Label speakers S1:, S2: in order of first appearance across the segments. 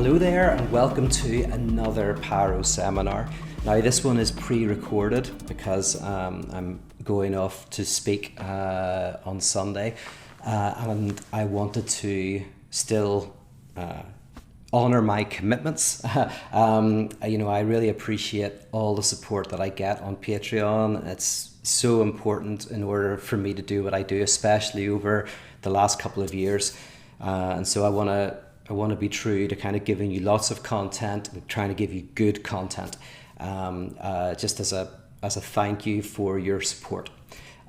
S1: Hello there and welcome to another Paro seminar. Now this one is pre-recorded because I'm going off to speak on Sunday and I wanted to still honour my commitments. I really appreciate all the support that I get on Patreon. It's so important in order for me to do what I do, especially over the last couple of years. And so I want to be true to kind of giving you lots of content and trying to give you good content, just as a thank you for your support.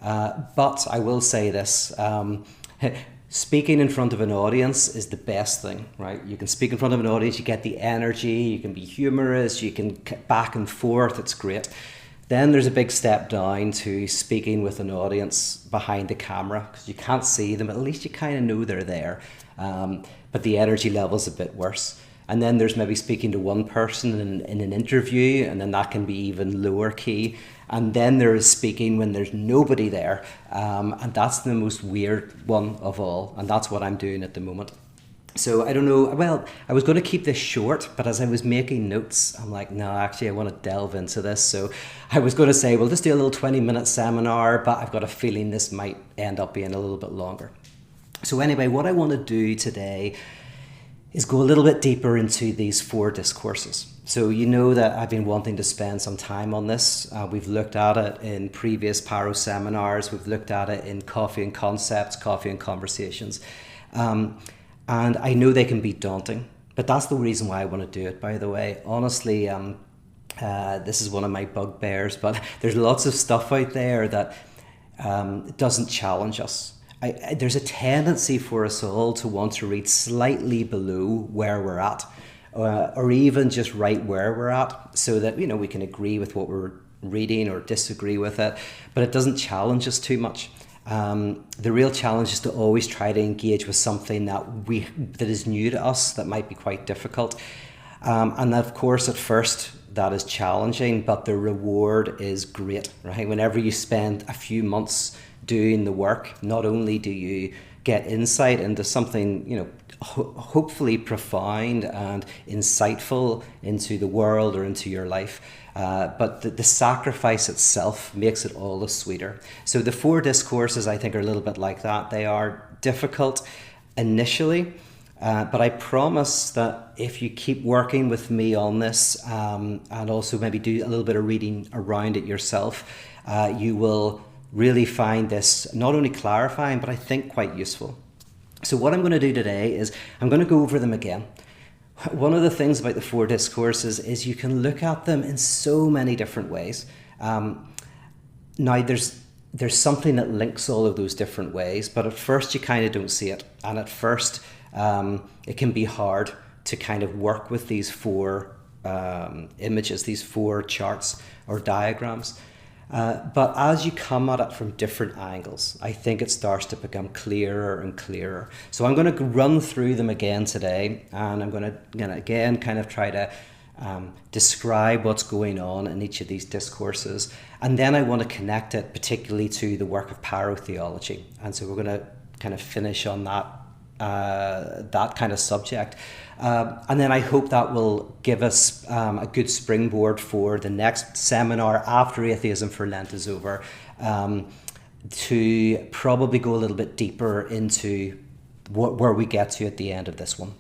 S1: But I will say this, speaking in front of an audience is the best thing, right? You can speak in front of an audience, you get the energy, you can be humorous, you can back and forth, it's great. Then there's a big step down to speaking with an audience behind the camera, because you can't see them, at least you kind of know they're there. But the energy level's a bit worse. And then there's maybe speaking to one person in an interview, and then that can be even lower key. And then there is speaking when there's nobody there. And that's the most weird one of all. And that's what I'm doing at the moment. So I don't know, well, I was going to keep this short, but as I was making notes, I'm like, no, actually I want to delve into this. So I was going to say, we'll just do a little 20-minute seminar, but I've got a feeling this might end up being a little bit longer. So anyway, what I want to do today is go a little bit deeper into these 4 discourses. So you know that I've been wanting to spend some time on this. We've looked at it in previous Paro seminars. We've looked at it in Coffee and Concepts, Coffee and Conversations. And I know they can be daunting, but that's the reason why I want to do it, by the way. Honestly, this is one of my bugbears, but there's lots of stuff out there that doesn't challenge us. There's a tendency for us all to want to read slightly below where we're at, or even just right where we're at, so that we can agree with what we're reading or disagree with it, but it doesn't challenge us too much. The real challenge is to always try to engage with something that is new to us, that might be quite difficult. And of course, at first, that is challenging, but the reward is great, right? Whenever you spend a few months doing the work, not only do you get insight into something, hopefully profound and insightful into the world or into your life, but the sacrifice itself makes it all the sweeter. So the 4 discourses, I think, are a little bit like that. They are difficult initially, but I promise that if you keep working with me on this, and also maybe do a little bit of reading around it yourself, you will really find this not only clarifying, but I think quite useful. So what I'm going to do today is I'm going to go over them again. One of the things about the 4 discourses is you can look at them in so many different ways. Now there's something that links all of those different ways, but at first you kind of don't see it. And at first it can be hard to kind of work with these 4 images, these 4 charts or diagrams. But as you come at it from different angles, I think it starts to become clearer and clearer. So I'm going to run through them again today, and I'm going to again kind of try to describe what's going on in each of these discourses. And then I want to connect it particularly to the work of parotheology. And so we're going to kind of finish on that kind of subject. And then I hope that will give us a good springboard for the next seminar after Atheism for Lent is over, to probably go a little bit deeper into where we get to at the end of this one.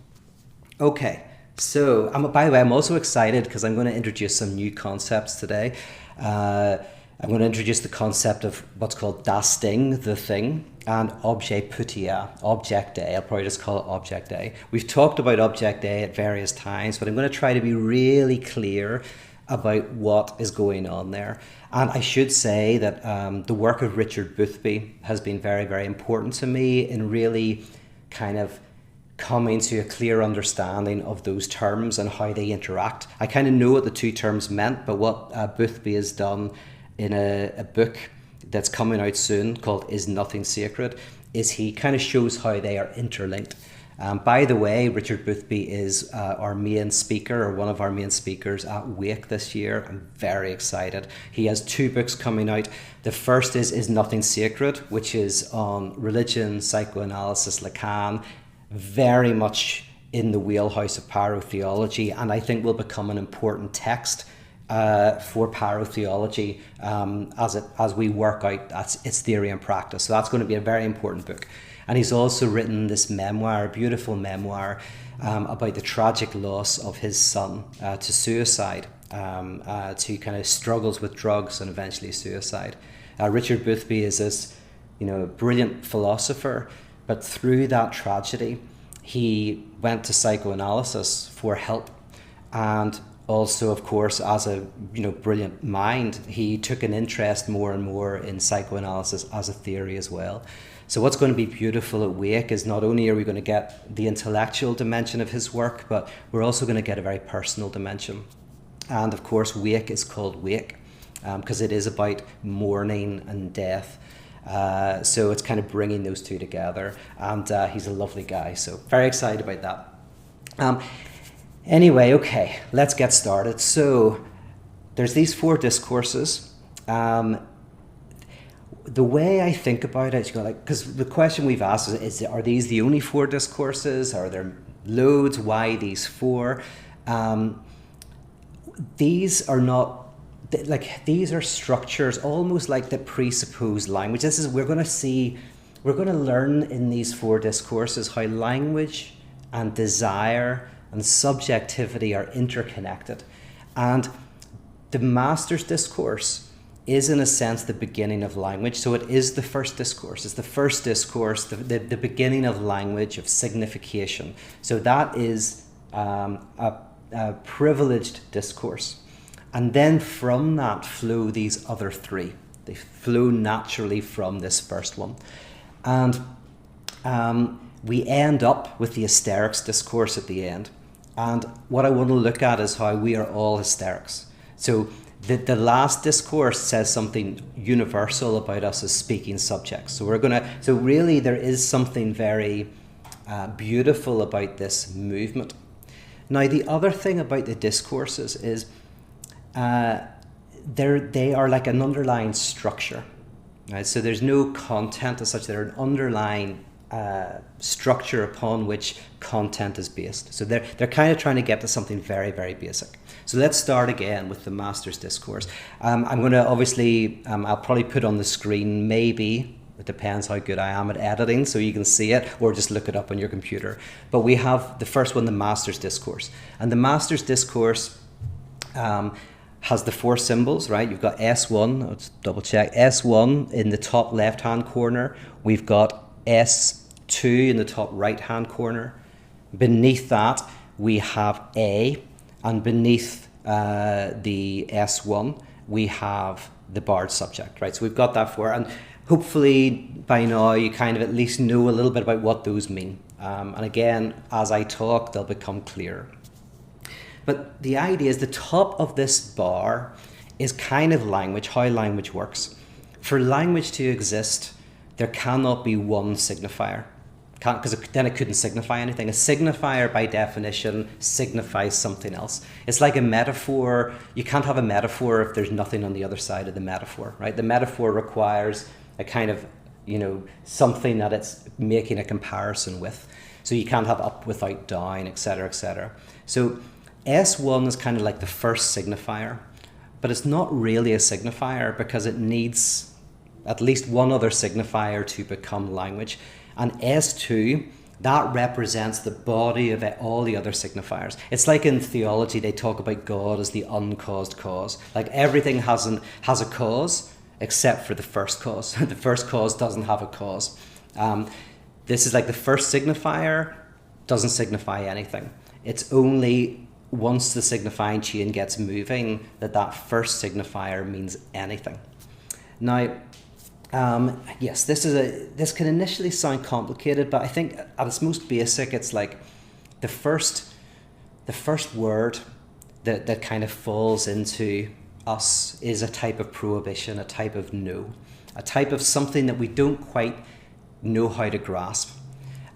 S1: Okay, so by the way, I'm also excited because I'm going to introduce some new concepts today. I'm going to introduce the concept of what's called das Ding, the thing, and Objet Putia, Object A. I'll probably just call it Object A. We've talked about Object A at various times, but I'm going to try to be really clear about what is going on there. And I should say that the work of Richard Boothby has been very, very important to me in really kind of coming to a clear understanding of those terms and how they interact. I kind of know what the 2 terms meant, but what Boothby has done in a book that's coming out soon called Is Nothing Sacred is he kind of shows how they are interlinked. By the way, Richard Boothby is our main speaker, or one of our main speakers at Wake this year. I'm very excited. He has 2 books coming out. The first is Nothing Sacred, which is on religion, psychoanalysis, Lacan, very much in the wheelhouse of parotheology, and I think will become an important text for parotheology as we work out its theory and practice. So that's going to be a very important book. And he's also written this memoir, a beautiful memoir, about the tragic loss of his son to suicide, to kind of struggles with drugs and eventually suicide. Richard Boothby is this, brilliant philosopher, but through that tragedy, he went to psychoanalysis for help, and also, of course, as a brilliant mind, he took an interest more and more in psychoanalysis as a theory as well. So what's going to be beautiful at Wake is not only are we going to get the intellectual dimension of his work, but we're also going to get a very personal dimension. And of course, Wake is called Wake because it is about mourning and death. So it's kind of bringing those two together, and he's a lovely guy, so very excited about that. Anyway, okay, let's get started. So there's these 4 discourses. The way I think about it, because the question we've asked is, are these the only 4 discourses? Are there loads? Why these 4? These are not, these are structures almost like that presuppose language. We're going to learn in these 4 discourses how language and desire and subjectivity are interconnected. And the Master's Discourse is, in a sense, the beginning of language. So it is the first discourse. It's the first discourse, the beginning of language, of signification. So that is a privileged discourse. And then from that flow these other 3. They flow naturally from this first one. And we end up with the Hysterics discourse at the end. And what I want to look at is how we are all hysterics. So the last discourse says something universal about us as speaking subjects. So really there is something very beautiful about this movement. Now, the other thing about the discourses is they are like an underlying structure. Right? So there's no content as such. They're an underlying structure upon which content is based. So they're kind of trying to get to something very, very basic. So let's start again with the Master's Discourse. I'm going to obviously, I'll probably put on the screen, maybe, it depends how good I am at editing, so you can see it, or just look it up on your computer. But we have the first one, the Master's Discourse. And the Master's Discourse has the 4 symbols, right? You've got S1, let's double check, S1 in the top left-hand corner. We've got S2 in the top right-hand corner. Beneath that, we have A, and beneath the S1, we have the barred subject, right? So we've got that 4, and hopefully by now you kind of at least know a little bit about what those mean. And again, as I talk, they'll become clearer. But the idea is the top of this bar is kind of language, how language works. For language to exist, there cannot be one signifier, because then it couldn't signify anything. A signifier, by definition, signifies something else. It's like a metaphor. You can't have a metaphor if there's nothing on the other side of the metaphor, right? The metaphor requires a kind of, something that it's making a comparison with. So you can't have up without down, etc., etc. So S1 is kind of like the first signifier, but it's not really a signifier because it needs at least one other signifier to become language. And S2, that represents the body of all the other signifiers. It's like in theology, they talk about God as the uncaused cause. Like everything has a cause except for the first cause. The first cause doesn't have a cause. This is like the first signifier doesn't signify anything. It's only once the signifying chain gets moving that first signifier means anything. Now, yes, this can initially sound complicated, but I think at its most basic, it's like the first word that kind of falls into us is a type of prohibition, a type of no, a type of something that we don't quite know how to grasp.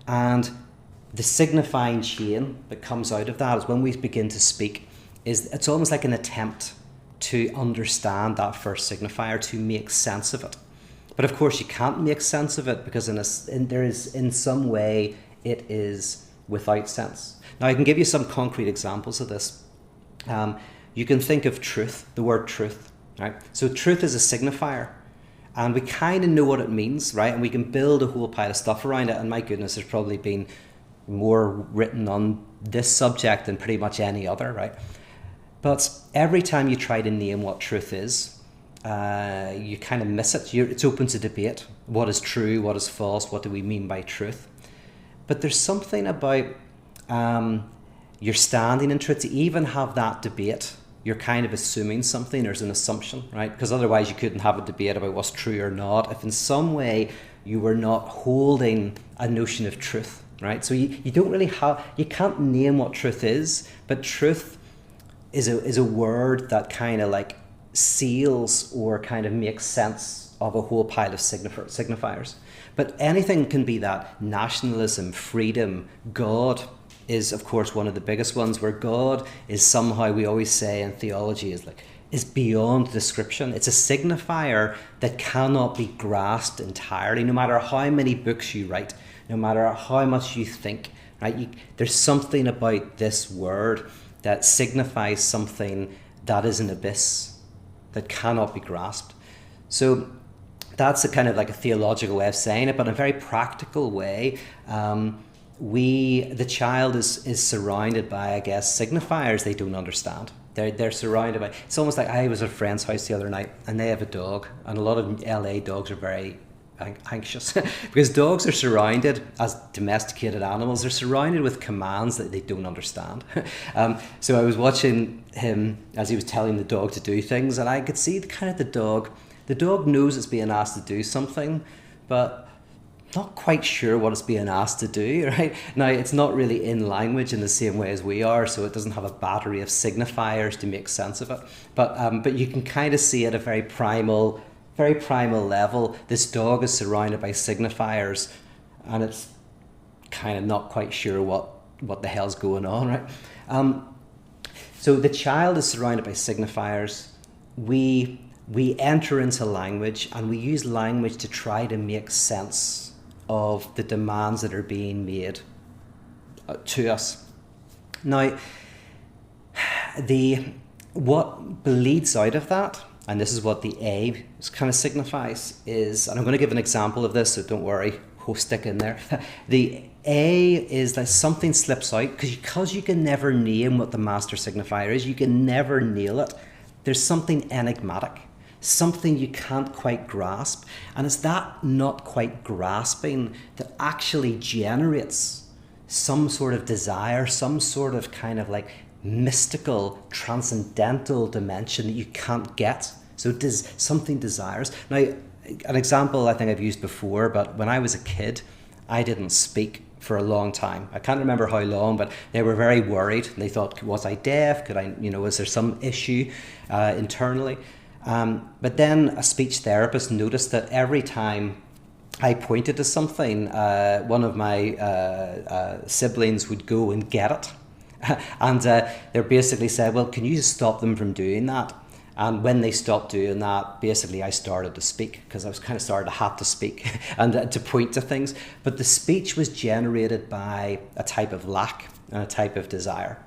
S1: And the signifying chain that comes out of that is when we begin to speak, it's almost like an attempt to understand that first signifier, to make sense of it. But of course you can't make sense of it because in some way it is without sense. Now, I can give you some concrete examples of this. You can think of truth, the word truth, right? So truth is a signifier, and we kind of know what it means, right? And we can build a whole pile of stuff around it, and my goodness, there's probably been more written on this subject than pretty much any other, right? But every time you try to name what truth is, you kind of miss it. It's open to debate. What is true? What is false? What do we mean by truth? But there's something about you're standing in truth. To even have that debate, you're kind of assuming something. There's an assumption, right? Because otherwise you couldn't have a debate about what's true or not if in some way you were not holding a notion of truth, right? So you don't really have, you can't name what truth is, but truth is a word that kind of like seals or kind of makes sense of a whole pile of signifiers. But anything can be that. Nationalism, freedom, God is of course one of the biggest ones, where God is somehow, we always say in theology, is beyond description. It's a signifier that cannot be grasped entirely, no matter how many books you write, no matter how much you think, right? There's something about this word that signifies something that is an abyss, that cannot be grasped. So that's a kind of like a theological way of saying it, but in a very practical way, the child is surrounded by, I guess, signifiers they don't understand. They're surrounded by, it's almost like I was at a friend's house the other night and they have a dog, and a lot of LA dogs are very anxious because dogs are surrounded, as domesticated animals, they're surrounded with commands that they don't understand. So I was watching him as he was telling the dog to do things, and I could see the dog knows it's being asked to do something, but not quite sure what it's being asked to do, right? Now, it's not really in language in the same way as we are, so it doesn't have a battery of signifiers to make sense of it. But you can kind of see at a very primal level, this dog is surrounded by signifiers, and it's kind of not quite sure what the hell's going on, right? So the child is surrounded by signifiers. We enter into language, and we use language to try to make sense of the demands that are being made to us. Now, what bleeds out of that, and this is what the A kind of signifies, is, and I'm going to give an example of this, so don't worry, stick in there. The A is that something slips out, because you can never name what the master signifier is, you can never nail it. There's something enigmatic, something you can't quite grasp, and it's that not quite grasping that actually generates some sort of desire, some sort of kind of like mystical, transcendental dimension that you can't get. So does something desires. Now, an example I think I've used before, but when I was a kid, I didn't speak for a long time. I can't remember how long, but they were very worried. They thought, was I deaf? Could I, was there some issue internally? But then a speech therapist noticed that every time I pointed to something, one of my siblings would go and get it. And they basically said, well, can you just stop them from doing that? And when they stopped doing that, basically I started to speak, because I was kind of started to have to speak and to point to things. But the speech was generated by a type of lack and a type of desire.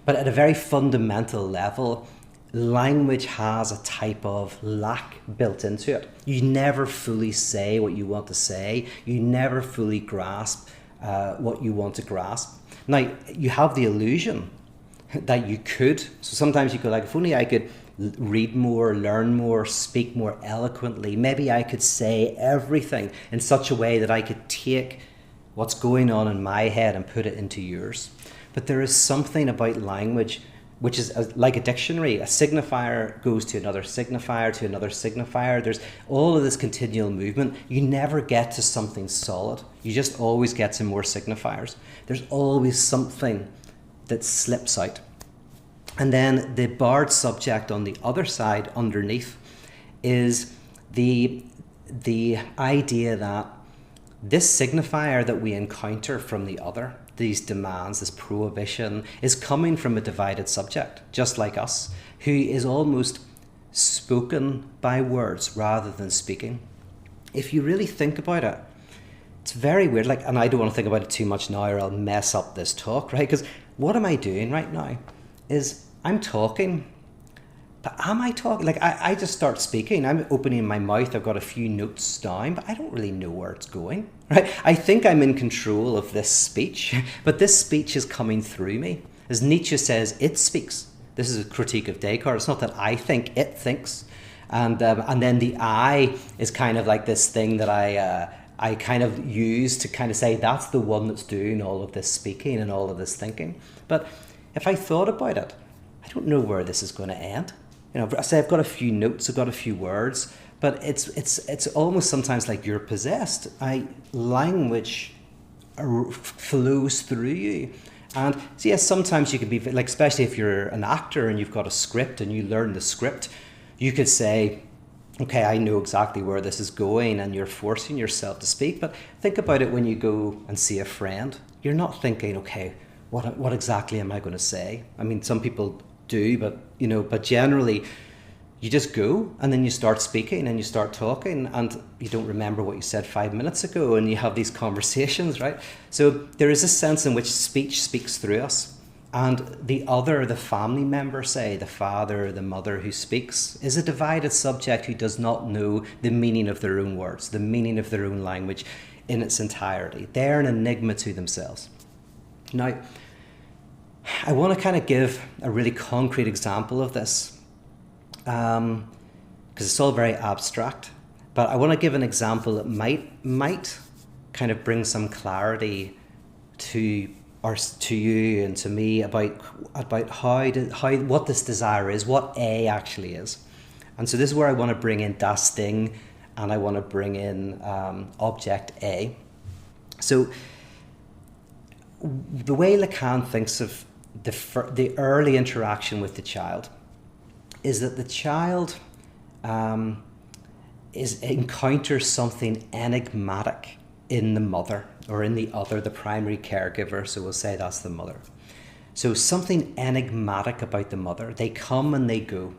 S1: But at a very fundamental level, language has a type of lack built into it. You never fully say what you want to say. You never fully grasp what you want to grasp. Now, you have the illusion that you could. So sometimes you go like, if only I could read more, learn more, speak more eloquently, maybe I could say everything in such a way that I could take what's going on in my head and put it into yours. But there is something about language which is like a dictionary. A signifier goes to another signifier, to another signifier. There's all of this continual movement. You never get to something solid. You just always get to more signifiers. There's always something that slips out. And then the barred subject on the other side, underneath, is the idea that this signifier that we encounter from the other, these demands, this prohibition, is coming from a divided subject, just like us, who is almost spoken by words rather than speaking. If you really think about it, It's very weird, like, and I don't want to think about it too much now or I'll mess up this talk, right? Because what am I doing right now is I'm talking, but am I talking? Like, I just start speaking, I'm opening my mouth, I've got a few notes down, but I don't really know where it's going, right? I think I'm in control of this speech, but this speech is coming through me. As Nietzsche says, it speaks. This is a critique of Descartes. It's not that I think, it thinks. And then the I is kind of like this thing that I kind of use to kind of say that's the one that's doing all of this speaking and all of this thinking. But if I thought about it, I don't know where this is going to end. You know, I say I've got a few notes, I've got a few words, but it's almost sometimes like you're possessed. Language flows through you. And so yes, sometimes you can be like, especially if you're an actor and you've got a script and you learn the script, you could say, okay, I know exactly where this is going, and you're forcing yourself to speak. But think about it when you go and see a friend. You're not thinking, okay, what exactly am I going to say? I mean, some people do, but generally you just go and then you start speaking and you start talking and you don't remember what you said 5 minutes ago and you have these conversations, right? So there is a sense in which speech speaks through us. And the family member, say, the father, the mother who speaks, is a divided subject who does not know the meaning of their own words, the meaning of their own language in its entirety. They're an enigma to themselves. Now, I want to kind of give a really concrete example of this, because it's all very abstract, but I want to give an example that might kind of bring some clarity to you and to me about what this desire is, what A actually is. And so this is where I want to bring in das Ding, and I want to bring in object A. So the way Lacan thinks of the early interaction with the child is that the child encounters something enigmatic in the mother, or in the other, the primary caregiver, so we'll say that's the mother. So something enigmatic about the mother. They come and they go,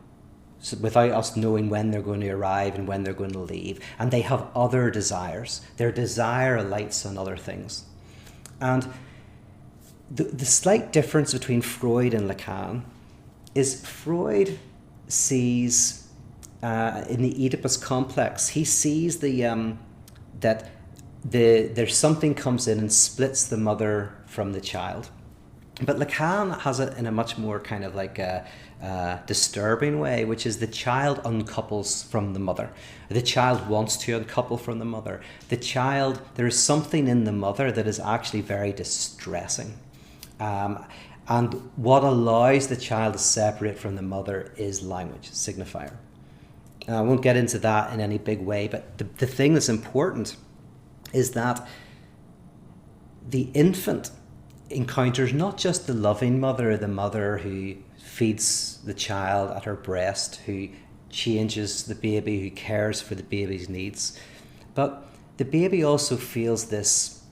S1: so without us knowing when they're going to arrive and when they're going to leave. And they have other desires. Their desire alights on other things. And the slight difference between Freud and Lacan is Freud sees, in the Oedipus complex, he sees that there's something comes in and splits the mother from the child. But Lacan has it in a much more kind of like a disturbing way, which is the child uncouples from the mother. The child wants to uncouple from the mother. There is something in the mother that is actually very distressing. And what allows the child to separate from the mother is language, signifier. I won't get into that in any big way, but the thing that's important is that the infant encounters not just the loving mother, the mother who feeds the child at her breast, who changes the baby, who cares for the baby's needs, but the baby also feels this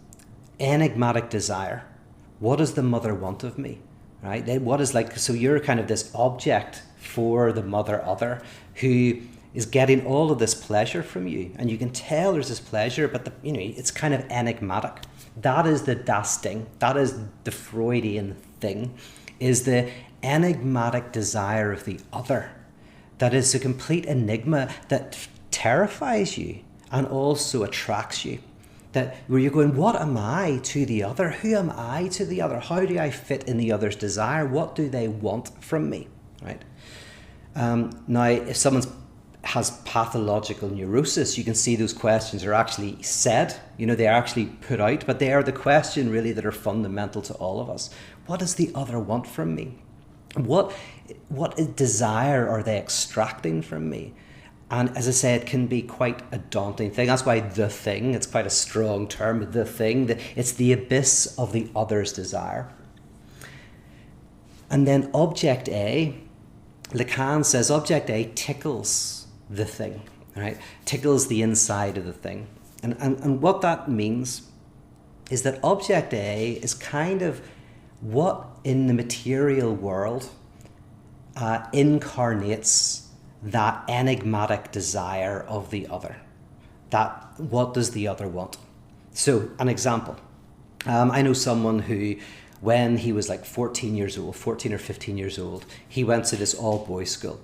S1: enigmatic desire. What does the mother want of me? Right? So you're kind of this object for the mother other who is getting all of this pleasure from you, and you can tell there's this pleasure, but it's kind of enigmatic. That is the das Ding. That is the Freudian thing, is the enigmatic desire of the other. That is a complete enigma that terrifies you and also attracts you. That where you're going, what am I to the other? Who am I to the other? How do I fit in the other's desire? What do they want from me? Right? Now, if someone has pathological neurosis, you can see those questions are actually said. They're actually put out, but they are the question really that are fundamental to all of us. What does the other want from me? What desire are they extracting from me? And as I say, it can be quite a daunting thing. That's why the thing, it's quite a strong term, the thing, it's the abyss of the other's desire. And then object A, Lacan says object A tickles the thing, right? Tickles the inside of the thing. And what that means is that object A is kind of what in the material world incarnates that enigmatic desire of the other. That what does the other want? So, an example. I know someone who, when he was like 14 or 15 years old, he went to this all-boys school.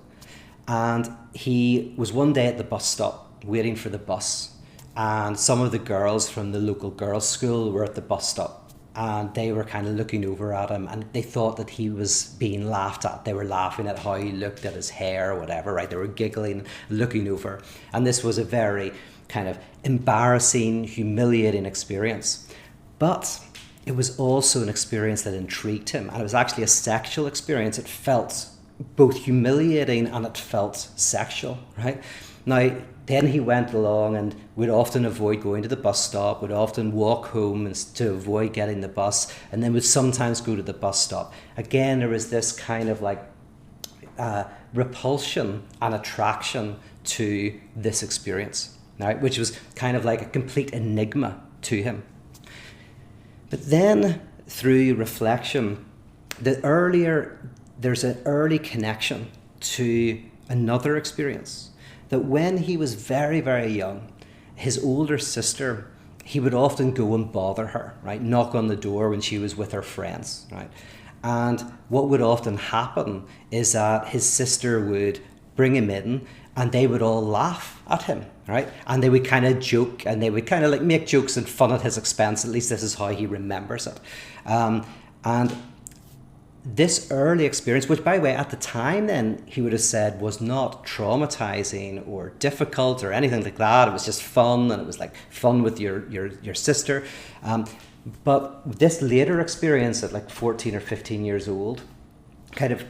S1: And he was one day at the bus stop waiting for the bus. And some of the girls from the local girls' school were at the bus stop. And they were kind of looking over at him, and they thought that he was being laughed at. They were laughing at how he looked, at his hair or whatever, right? They were giggling, looking over. And this was a very kind of embarrassing, humiliating experience. But it was also an experience that intrigued him. And it was actually a sexual experience. It felt both humiliating and it felt sexual, right? Now, then he went along and would often avoid going to the bus stop, would often walk home and to avoid getting the bus, and then would sometimes go to the bus stop. Again, there was this kind of like repulsion and attraction to this experience, right? Which was kind of like a complete enigma to him. But then through reflection, there's an early connection to another experience. That when he was very, very young, his older sister, he would often go and bother her, right? Knock on the door when she was with her friends, right? And what would often happen is that his sister would bring him in and they would all laugh at him, right? And they would kind of joke and they would kind of like make jokes and fun at his expense. At least this is how he remembers it. And this early experience, which by the way, at the time then, he would have said was not traumatizing or difficult or anything like that. It was just fun, and it was like fun with your sister. But this later experience at like 14 or 15 years old kind of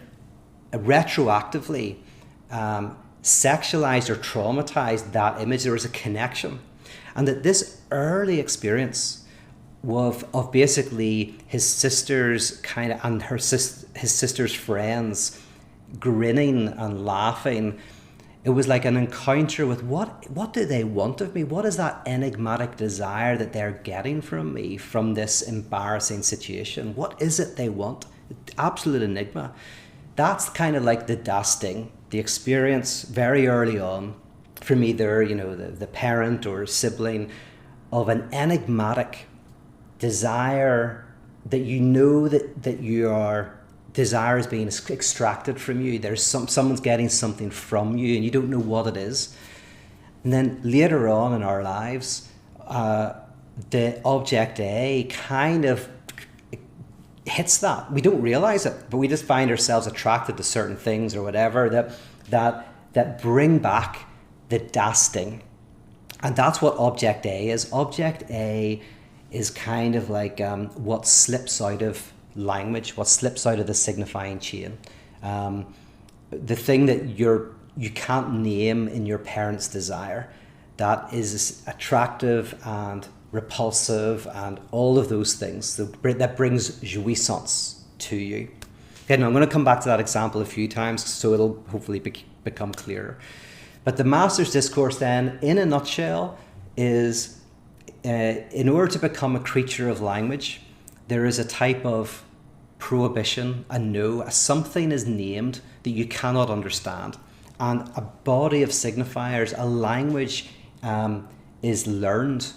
S1: retroactively sexualized or traumatized that image. There was a connection. And that this early experience of basically his sister's kind of and his sister's friends grinning and laughing, it was like an encounter with what do they want of me? What is that enigmatic desire that they're getting from me from this embarrassing situation? What is it they want? Absolute enigma. That's kind of like the dasting, the experience very early on from either, the parent or sibling of an enigmatic desire that that your desire is being extracted from you. There's someone's getting something from you and you don't know what it is. And then later on in our lives, the object A kind of hits that. We don't realize it, but we just find ourselves attracted to certain things or whatever that bring back the dasting. And that's what object A is. Object A is kind of like what slips out of language, what slips out of the signifying chain. The thing that you can't name in your parent's desire, that is attractive and repulsive and all of those things that brings jouissance to you. Okay, now I'm going to come back to that example a few times so it'll hopefully become clearer. But the Master's Discourse then, in a nutshell, is in order to become a creature of language, there is a type of prohibition, a no, something is named that you cannot understand. And a body of signifiers, a language is learned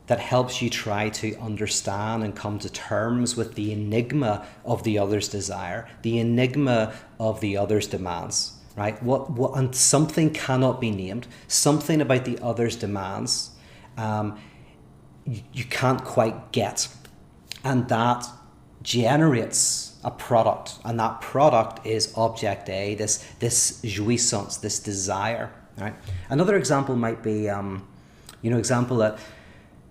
S1: that helps you try to understand and come to terms with the enigma of the other's desire, the enigma of the other's demands, right? And something cannot be named, something about the other's demands you can't quite get. And that generates a product, and that product is object A, this jouissance, this desire, right? Another example might be, example that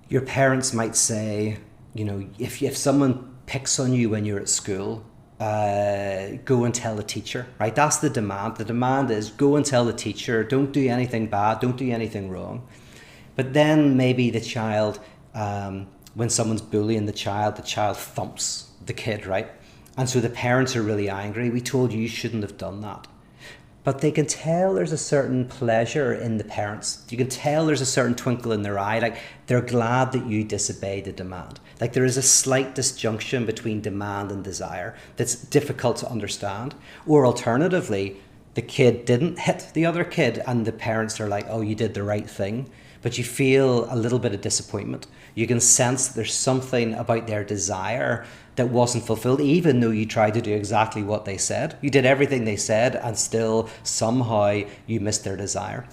S1: your parents might say, if someone picks on you when you're at school, go and tell the teacher, right? That's the demand. The demand is go and tell the teacher, don't do anything bad, don't do anything wrong. But then maybe the child, when someone's bullying the child thumps the kid, right? And so the parents are really angry. We told you shouldn't have done that. But they can tell there's a certain pleasure in the parents. You can tell there's a certain twinkle in their eye. Like they're glad that you disobeyed the demand. Like there is a slight disjunction between demand and desire that's difficult to understand. Or alternatively, the kid didn't hit the other kid and the parents are like, oh, you did the right thing. But you feel a little bit of disappointment. You can sense there's something about their desire that wasn't fulfilled, even though you tried to do exactly what they said. You did everything they said, and still somehow you missed their desire.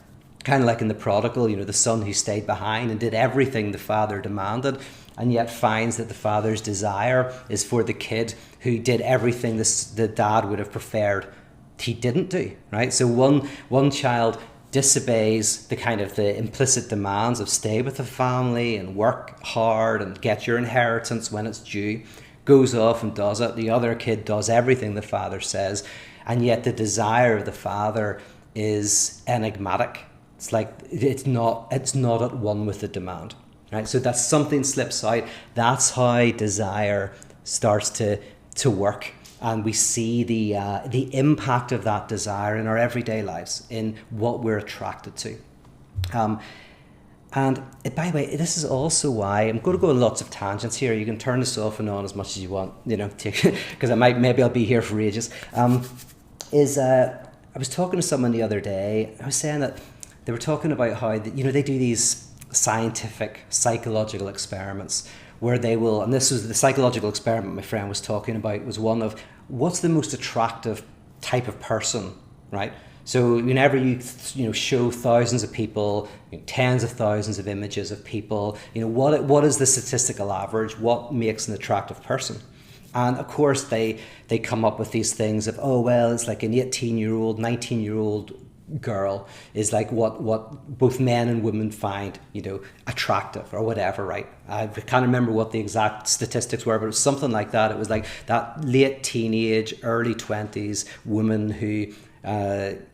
S1: Kind of like in the prodigal, the son who stayed behind and did everything the father demanded, and yet finds that the father's desire is for the kid who did everything the dad would have preferred he didn't do, right? So one child disobeys the implicit demands of stay with the family and work hard and get your inheritance when it's due, goes off and does it. The other kid does everything the father says, and yet the desire of the father is enigmatic. It's like it's not at one with the demand, right? So that something slips out. That's how desire starts to work. And we see the impact of that desire in our everyday lives, in what we're attracted to. And by the way, this is also why I'm going to go on lots of tangents here. You can turn this off and on as much as you want, because maybe I'll be here for ages. I was talking to someone the other day. I was saying that they were talking about how they do these scientific psychological experiments where they will, and this was the psychological experiment my friend was talking about, was one of what's the most attractive type of person, right? So whenever you show thousands of people, tens of thousands of images of people, what is the statistical average? What makes an attractive person? And of course they come up with these things of, oh well, it's like an 18-year-old, 19-year-old girl is like what both men and women find attractive or whatever, right? I can't remember what the exact statistics were, but it was something like that. It was like that late teenage, early 20s woman who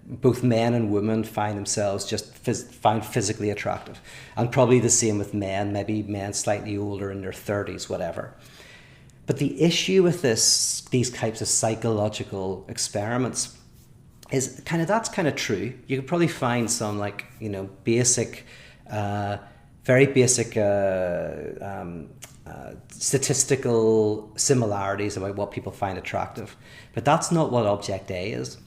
S1: both men and women find themselves find physically attractive. And probably the same with men, maybe men slightly older in their 30s, whatever. But the issue with these types of psychological experiments is that's kind of true. You could probably find some basic, very basic statistical similarities about what people find attractive. But that's not what Object A is.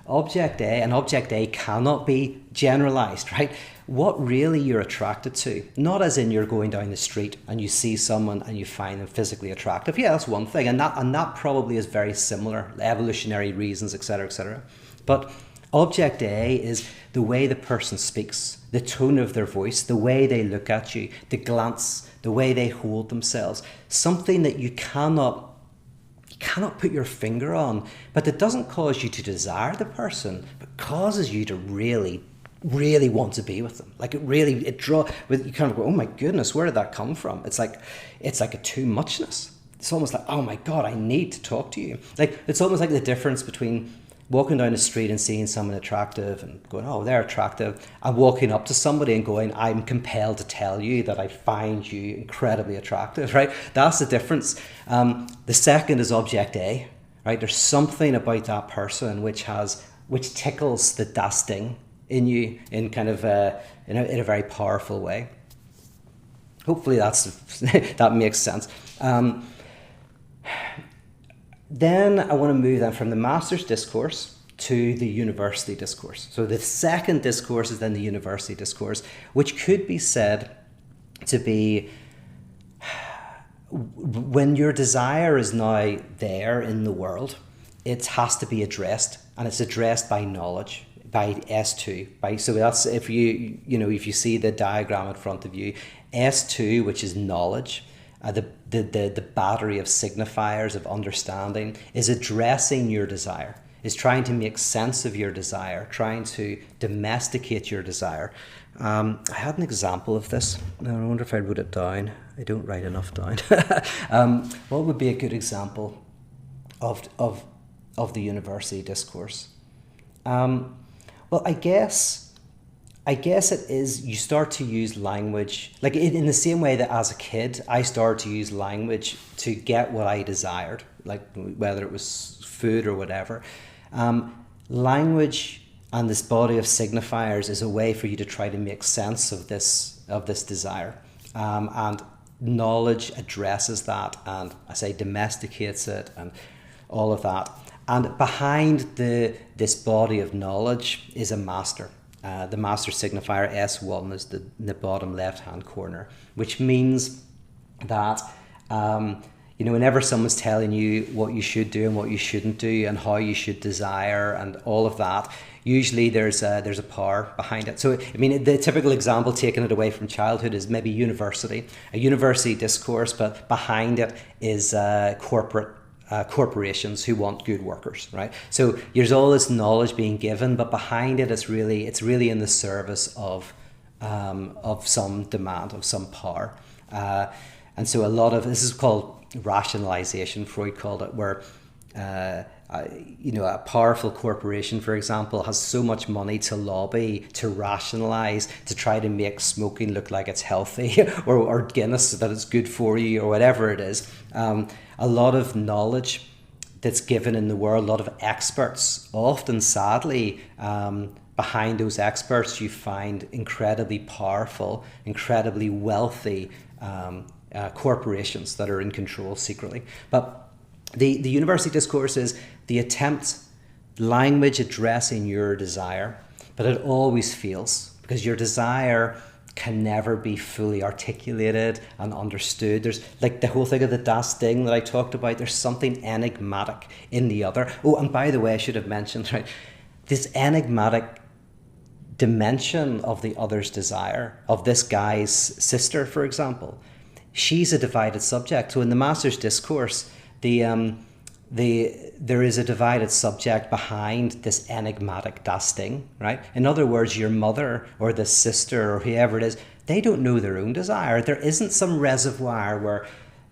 S1: Object A cannot be generalized, right? What really you're attracted to, not as in you're going down the street and you see someone and you find them physically attractive. Yeah, that's one thing, and that probably is very similar, evolutionary reasons, etc., etc. But Object A is the way the person speaks, the tone of their voice, the way they look at you, the glance, the way they hold themselves, something that you cannot put your finger on, but that doesn't cause you to desire the person, but causes you to really, really want to be with them. Like you kind of go, oh my goodness, where did that come from? It's like a too muchness. It's almost like, oh my God, I need to talk to you. Like it's almost like the difference between walking down the street and seeing someone attractive and going, oh, they're attractive, and walking up to somebody and going, I'm compelled to tell you that I find you incredibly attractive, right? That's the difference. The second is Object A, right? There's something about that person which tickles the da sting in you in kind of in a very powerful way. Hopefully that makes sense. Then I want to move then from the Master's Discourse to the University Discourse. So the second discourse is then the University Discourse, which could be said to be when your desire is now there in the world, it has to be addressed, and it's addressed by knowledge, by S2. So that's if you see the diagram in front of you, S2, which is knowledge. The battery of signifiers of understanding is addressing your desire, is trying to make sense of your desire, trying to domesticate your desire. I had an example of this. I wonder if I wrote it down. I don't write enough down. What would be a good example of the University Discourse? Well, I guess it is, you start to use language, like in the same way that as a kid, I started to use language to get what I desired, like whether it was food or whatever. Language and this body of signifiers is a way for you to try to make sense of this desire. And knowledge addresses that, and I say domesticates it and all of that. And behind this body of knowledge is a master. The master signifier S1 is in the bottom left-hand corner, which means that whenever someone's telling you what you should do and what you shouldn't do and how you should desire and all of that, usually there's a power behind it. So, I mean, the typical example, taking it away from childhood, is maybe a university discourse, but behind it is corporations who want good workers, right? So there's all this knowledge being given, but behind it, it's really in the service of some demand, of some power. And so a lot of this is called rationalization, Freud called it, where a powerful corporation, for example, has so much money to lobby, to rationalize, to try to make smoking look like it's healthy, or Guinness that it's good for you, or whatever it is. A lot of knowledge that's given in the world, a lot of experts, often sadly, behind those experts you find incredibly powerful, incredibly wealthy corporations that are in control secretly. But the university discourse is the attempt, language addressing your desire, but it always fails because your desire can never be fully articulated and understood. There's like the whole thing of the das Ding that I talked about. There's something enigmatic in the other. Oh, and by the way, I should have mentioned, right, this enigmatic dimension of the other's desire, of this guy's sister, for example. She's a divided subject. So in the Master's Discourse, there is a divided subject behind this enigmatic das Ding, right? In other words, your mother or the sister or whoever it is, they don't know their own desire. There isn't some reservoir where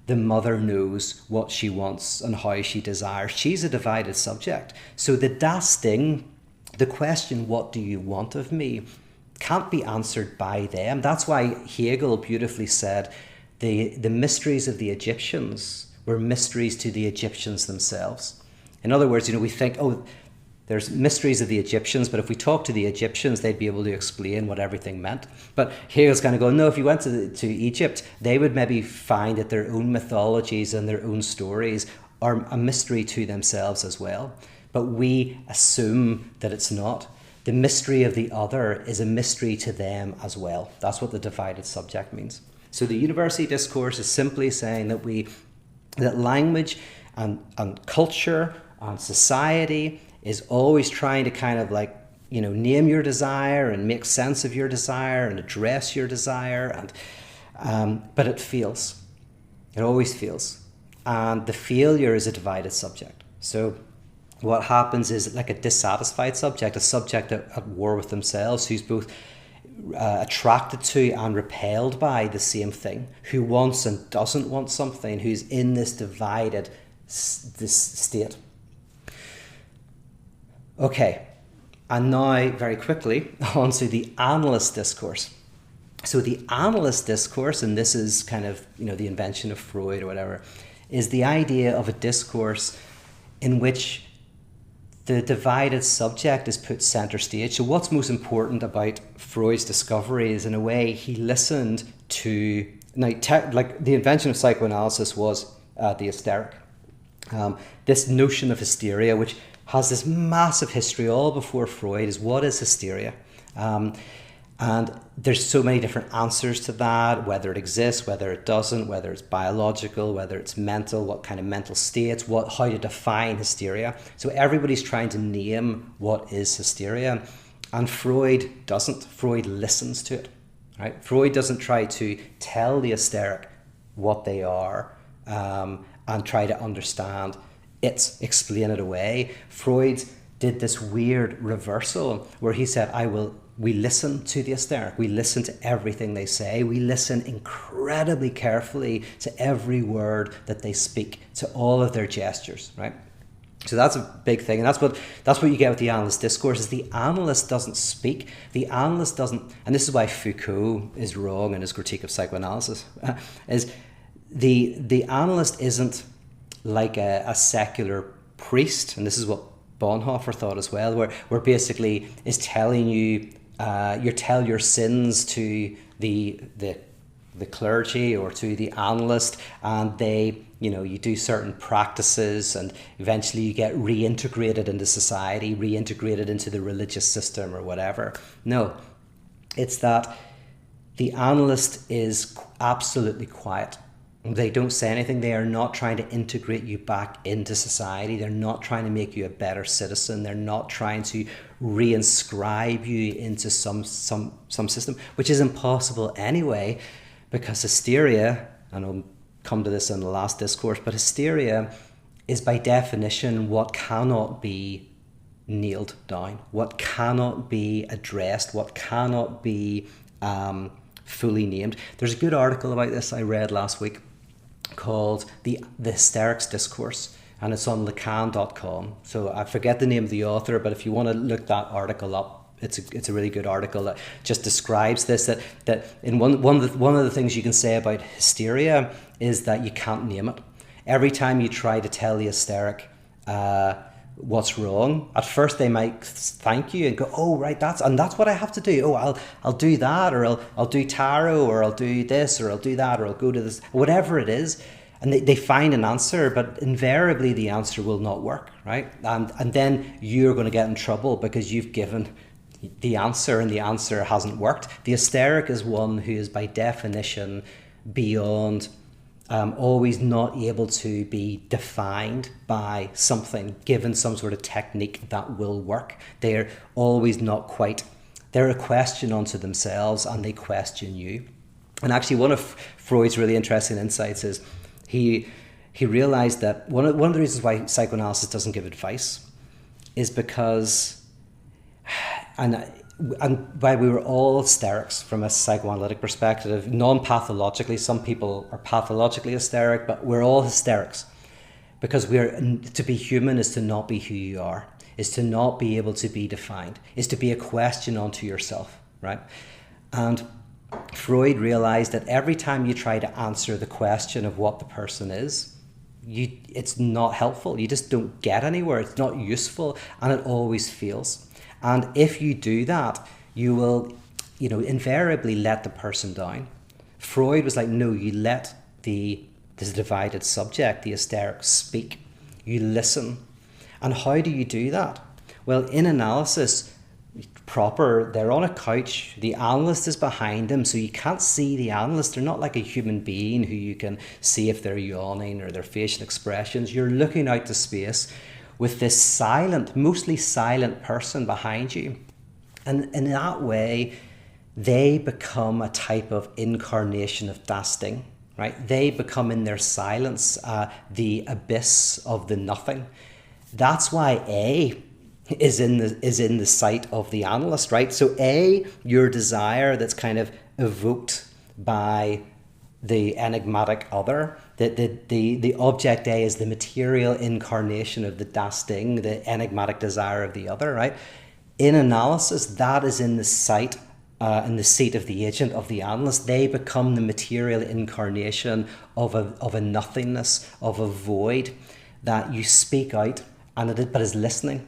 S1: the mother knows what she wants and how she desires. She's a divided subject. So the das Ding, the question, what do you want of me, can't be answered by them. That's why Hegel beautifully said the mysteries of the Egyptians were mysteries to the Egyptians themselves. In other words, we think, oh, there's mysteries of the Egyptians, but if we talk to the Egyptians, they'd be able to explain what everything meant. But Hegel's kind of going, no, if you went to Egypt, they would maybe find that their own mythologies and their own stories are a mystery to themselves as well. But we assume that it's not. The mystery of the other is a mystery to them as well. That's what the divided subject means. So the university discourse is simply saying that language and culture and society is always trying to kind of name your desire and make sense of your desire and address your desire, but it fails. It always fails. And the failure is a divided subject. So what happens is like a dissatisfied subject, a subject at war with themselves, who's both attracted to and repelled by the same thing, who wants and doesn't want something, who's in this divided this state. Okay, and now very quickly onto the Analyst discourse. So the Analyst discourse, and this is kind of the invention of Freud or whatever, is the idea of a discourse in which the divided subject is put center stage. So what's most important about Freud's discovery is, in a way, he listened to... the invention of psychoanalysis was the hysteric. This notion of hysteria, which has this massive history all before Freud, is what is hysteria? And there's so many different answers to that, whether it exists, whether it doesn't, whether it's biological, whether it's mental, what kind of mental states, how to define hysteria. So everybody's trying to name what is hysteria. And Freud doesn't. Freud listens to it, right? Freud doesn't try to tell the hysteric what they are and try to understand it, explain it away. Freud did this weird reversal where he said, we listen to the hysteric. We listen to everything they say. We listen incredibly carefully to every word that they speak, to all of their gestures, right? So that's a big thing. And that's what you get with the Analyst discourse, is the analyst doesn't speak. The analyst doesn't, and this is why Foucault is wrong in his critique of psychoanalysis, is the analyst isn't like a secular priest, and this is what Bonhoeffer thought as well, where basically is telling you, tell your sins to the clergy or to the analyst, and they, you do certain practices, and eventually you get reintegrated into society, reintegrated into the religious system or whatever. No, it's that the analyst is absolutely quiet. They don't say anything. They are not trying to integrate you back into society. They're not trying to make you a better citizen. They're not trying to reinscribe you into some system, which is impossible anyway, because hysteria, and I'll come to this in the last discourse, but hysteria is by definition what cannot be nailed down, what cannot be addressed, what cannot be fully named. There's a good article about this I read last week called the Hysteric Discourse, and it's on lacan.com. So I forget the name of the author, but if you want to look that article up, it's a really good article that just describes this, that in one of the things you can say about hysteria is that you can't name it. Every time you try to tell the hysteric what's wrong, at first they might thank you and go, oh right, that's what I have to do. Oh, I'll do that, or I'll do tarot, or I'll do this, or I'll do that, or I'll go to this, whatever it is. And they find an answer, but invariably the answer will not work, right? And then you're going to get in trouble because you've given the answer and the answer hasn't worked. The hysteric is one who is by definition beyond always not able to be defined by something, given some sort of technique that will work. They're always not quite, they're a question unto themselves, and they question you. And actually one of Freud's really interesting insights is he realized that one of the reasons why psychoanalysis doesn't give advice is because, and while we were all hysterics from a psychoanalytic perspective, non-pathologically, some people are pathologically hysteric, but we're all hysterics because to be human is to not be who you are, is to not be able to be defined, is to be a question unto yourself, right? And Freud realized that every time you try to answer the question of what the person is, it's not helpful. You just don't get anywhere. It's not useful, and it always fails. And if you do that, you will, invariably let the person down. Freud was like, no, you let this divided subject, the hysteric, speak. You listen. And how do you do that? Well, in analysis proper, they're on a couch. The analyst is behind them, so you can't see the analyst. They're not like a human being who you can see if they're yawning or their facial expressions. You're looking out to space with this silent, mostly silent person behind you. And in that way, they become a type of incarnation of Das Ding, right? They become in their silence the abyss of the nothing. That's why A is in the sight of the analyst, right? So A, your desire that's kind of evoked by the enigmatic other, the object A is the material incarnation of the Das Ding, the enigmatic desire of the other, right? In analysis, that is in the sight, in the seat of the agent, of the analyst. They become the material incarnation of a nothingness, of a void that you speak out, but is listening.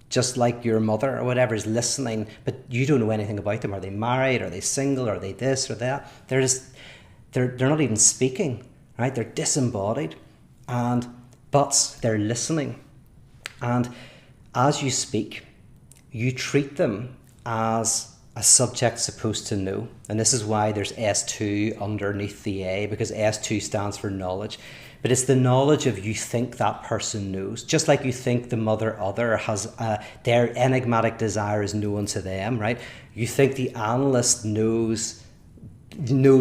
S1: Just like your mother or whatever is listening, but you don't know anything about them. Are they married? Are they single? Are they this or that? They're not even speaking, right? They're disembodied, but they're listening. And as you speak, you treat them as a subject supposed to know. And this is why there's S2 underneath the A, because S2 stands for knowledge. But it's the knowledge of you think that person knows. Just like you think the mother other has their enigmatic desire is known to them, right? You think the analyst knows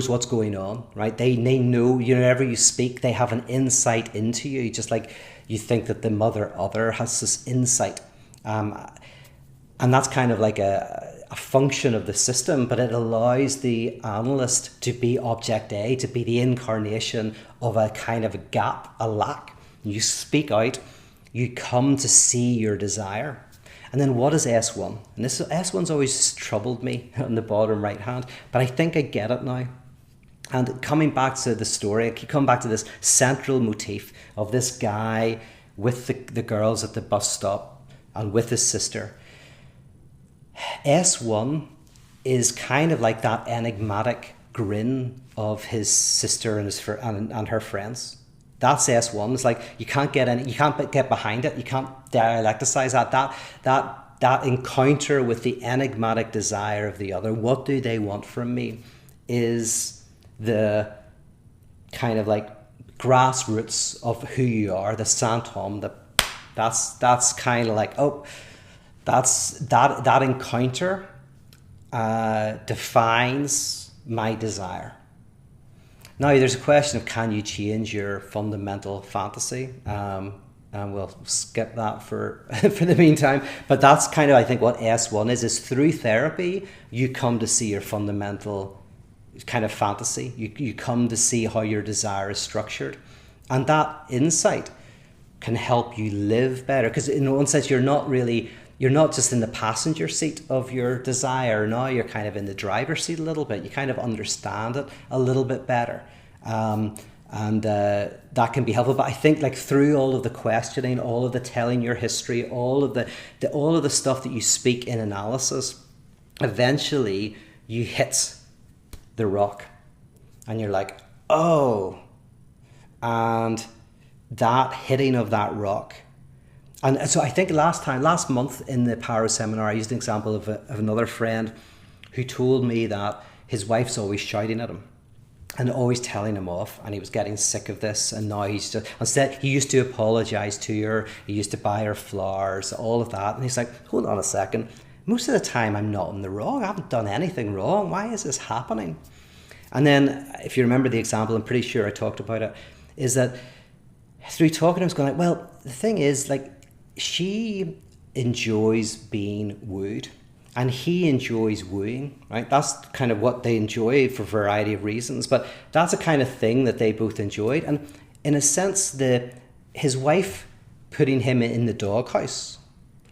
S1: what's going on, right? They know, whenever you speak, they have an insight into you, just like you think that the mother other has this insight. And that's kind of like a function of the system, but it allows the analyst to be object A, to be the incarnation of a kind of a gap, a lack. You speak out, you come to see your desire. And then what is S1? And this S1's always troubled me on the bottom right hand, but I think I get it now. And coming back to the story, I keep coming back to this central motif of this guy with the girls at the bus stop and with his sister. S1 is kind of like that enigmatic grin of his sister and her friends. That's S1. It's like you can't get behind it. You can't dialecticize that encounter with the enigmatic desire of the other. What do they want from me? Is the kind of like grassroots of who you are, the Santom, that's kind of like, oh, that encounter defines my desire. Now, there's a question of, can you change your fundamental fantasy? And we'll skip that for the meantime. But that's kind of, I think, what S1 is through therapy, you come to see your fundamental kind of fantasy. You come to see how your desire is structured. And that insight can help you live better. Because in one sense, you're not just in the passenger seat of your desire. Now you're kind of in the driver's seat a little bit. You kind of understand it a little bit better. And that can be helpful. But I think, like, through all of the questioning, all of the telling your history, all of the stuff that you speak in analysis, eventually you hit the rock and you're like, oh, and that hitting of that rock. And so I think last month in the Power Seminar, I used an example of another friend who told me that his wife's always shouting at him and always telling him off, and he was getting sick of this. And now instead he used to apologize to her, he used to buy her flowers, all of that. And he's like, hold on a second, most of the time I'm not in the wrong, I haven't done anything wrong, why is this happening? And then, if you remember the example, I'm pretty sure I talked about it, is that through talking to him, I was going like, well, the thing is, like, she enjoys being wooed and he enjoys wooing, right? That's kind of what they enjoy for a variety of reasons, but that's a kind of thing that they both enjoyed. And in a sense, his wife putting him in the doghouse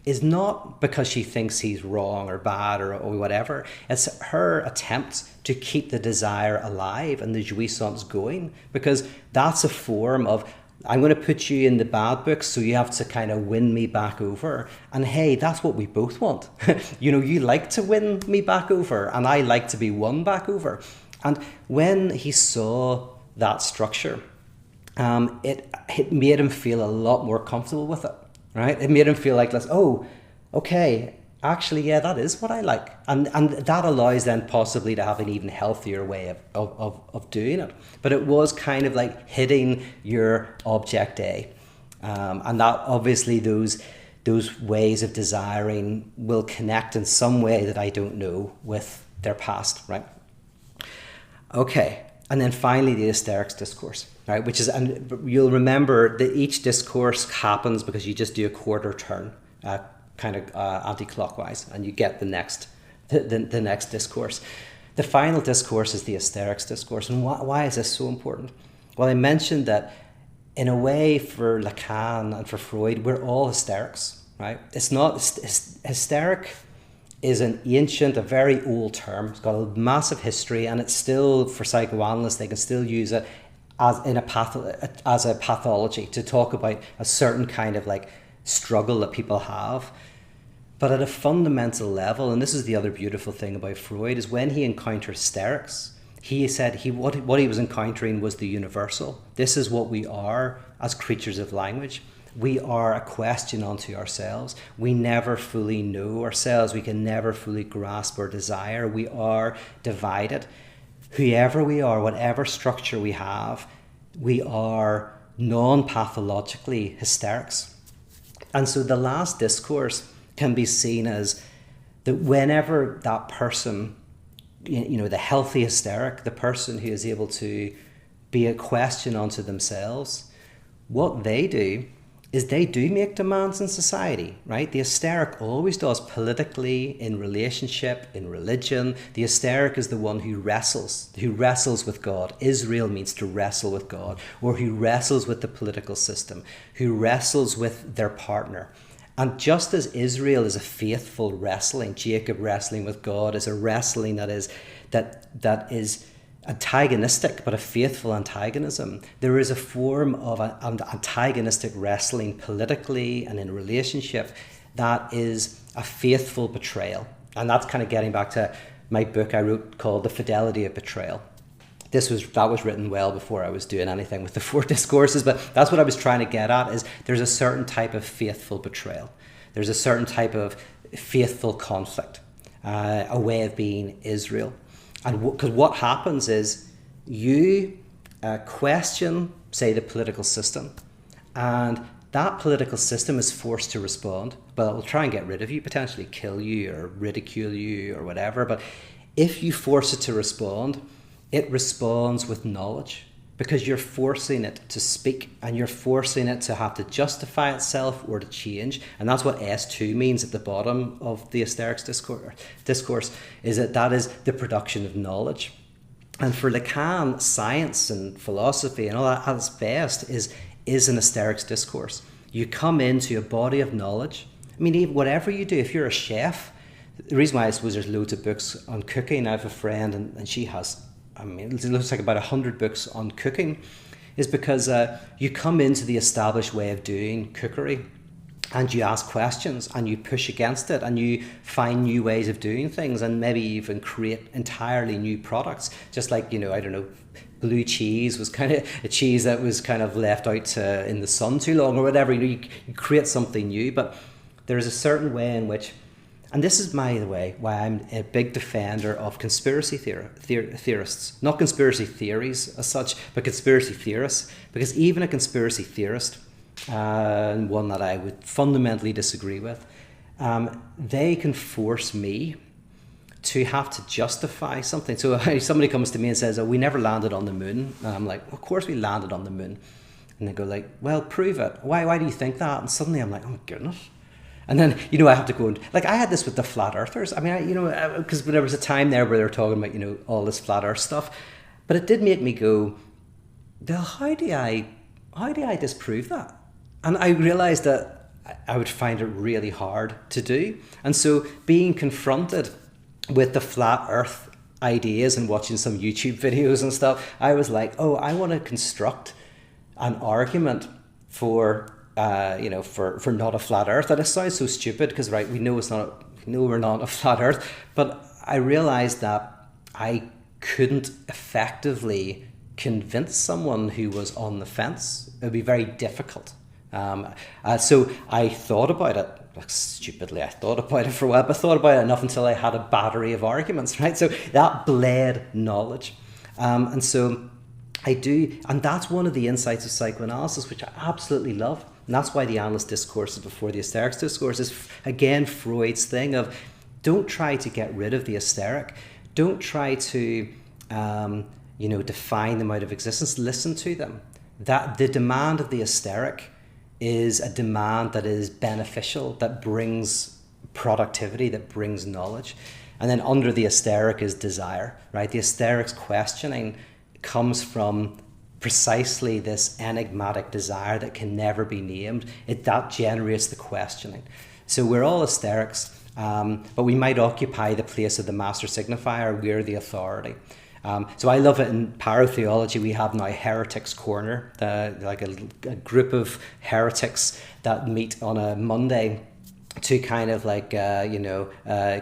S1: is not because she thinks he's wrong or bad or whatever. It's her attempt to keep the desire alive and the jouissance going, because that's a form of, I'm going to put you in the bad books, so you have to kind of win me back over. And hey, that's what we both want. You like to win me back over, and I like to be won back over. And when he saw that structure, it made him feel a lot more comfortable with it, right? It made him feel like, oh, okay, actually, yeah, that is what I like. And that allows then possibly to have an even healthier way of doing it. But it was kind of like hitting your object A. And that obviously those ways of desiring will connect in some way that I don't know with their past, right? Okay, and then finally the hysterics discourse, right? Which is, and you'll remember that each discourse happens because you just do a quarter turn, kind of anti-clockwise, and you get the next discourse. The final discourse is the hysterics discourse. And why is this so important? Well, I mentioned that in a way, for Lacan and for Freud, we're all hysterics, right? It's not, hysteric is an ancient, a very old term. It's got a massive history, and it's still, for psychoanalysts, they can still use it as a pathology to talk about a certain kind of like struggle that people have. But at a fundamental level, and this is the other beautiful thing about Freud, is when he encountered hysterics, he said what he was encountering was the universal. This is what we are as creatures of language. We are a question unto ourselves. We never fully know ourselves. We can never fully grasp our desire. We are divided. Whoever we are, whatever structure we have, we are non-pathologically hysterics. And so the last discourse can be seen as that whenever that person, the healthy hysteric, the person who is able to be a question unto themselves, what they do is they do make demands in society, right? The hysteric always does, politically, in relationship, in religion. The hysteric is the one who wrestles with God. Israel means to wrestle with God, or who wrestles with the political system, who wrestles with their partner. And just as Israel is a faithful wrestling, Jacob wrestling with God is a wrestling that is antagonistic, but a faithful antagonism. There is a form of an antagonistic wrestling politically and in relationship that is a faithful betrayal. And that's kind of getting back to my book I wrote called The Fidelity of Betrayal. That was written well before I was doing anything with the 4 discourses, but that's what I was trying to get at, is there's a certain type of faithful betrayal. There's a certain type of faithful conflict, a way of being Israel. And because what happens is you question, say, the political system, and that political system is forced to respond. Well, it will try and get rid of you, potentially kill you or ridicule you or whatever. But if you force it to respond, it responds with knowledge, because you're forcing it to speak and you're forcing it to have to justify itself or to change. And that's what S2 means at the bottom of the Hysterics discourse, is that is the production of knowledge. And for Lacan, science and philosophy and all that at its best is an hysterics discourse. You come into a body of knowledge. I mean, even whatever you do, if you're a chef, the reason why I suppose there's loads of books on cooking, I have a friend and she has, it looks like about 100 books on cooking, is because you come into the established way of doing cookery and you ask questions and you push against it and you find new ways of doing things and maybe even create entirely new products. Just like, I don't know, blue cheese was kind of a cheese that was kind of left out in the sun too long or whatever. You create something new, but there is a certain way in which, and this is, by the way, why I'm a big defender of conspiracy theorists. Not conspiracy theories as such, but conspiracy theorists. Because even a conspiracy theorist, and one that I would fundamentally disagree with, they can force me to have to justify something. So somebody comes to me and says, we never landed on the moon. And I'm like, of course we landed on the moon. And they go like, well, prove it. Why do you think that? And suddenly I'm like, oh my goodness. And then, I have to go and, like, I had this with the flat earthers. I mean, because there was a time there where they were talking about, all this flat earth stuff. But it did make me go, well, how do I disprove that? And I realized that I would find it really hard to do. And so being confronted with the flat earth ideas and watching some YouTube videos and stuff, I was like, I want to construct an argument for not a flat earth. And it sounds so stupid because, right, we know we're not a flat earth, but I realized that I couldn't effectively convince someone who was on the fence. It would be very difficult. So I thought about it, stupidly, I thought about it for a while, but thought about it enough until I had a battery of arguments, right? So that bled knowledge. And so I do, and that's one of the insights of psychoanalysis, which I absolutely love. And that's why the Analyst Discourses before the Hysterics Discourse is, again, Freud's thing of don't try to get rid of the hysteric. Don't try to, define them out of existence. Listen to them. That the demand of the hysteric is a demand that is beneficial, that brings productivity, that brings knowledge. And then under the hysteric is desire, right? The hysteric's questioning comes from precisely this enigmatic desire that can never be named. That generates the questioning. So we're all hysterics, but we might occupy the place of the master signifier. We're the authority. So I love it in parotheology. We have now Heretics Corner, like a group of heretics that meet on a Monday to kind of like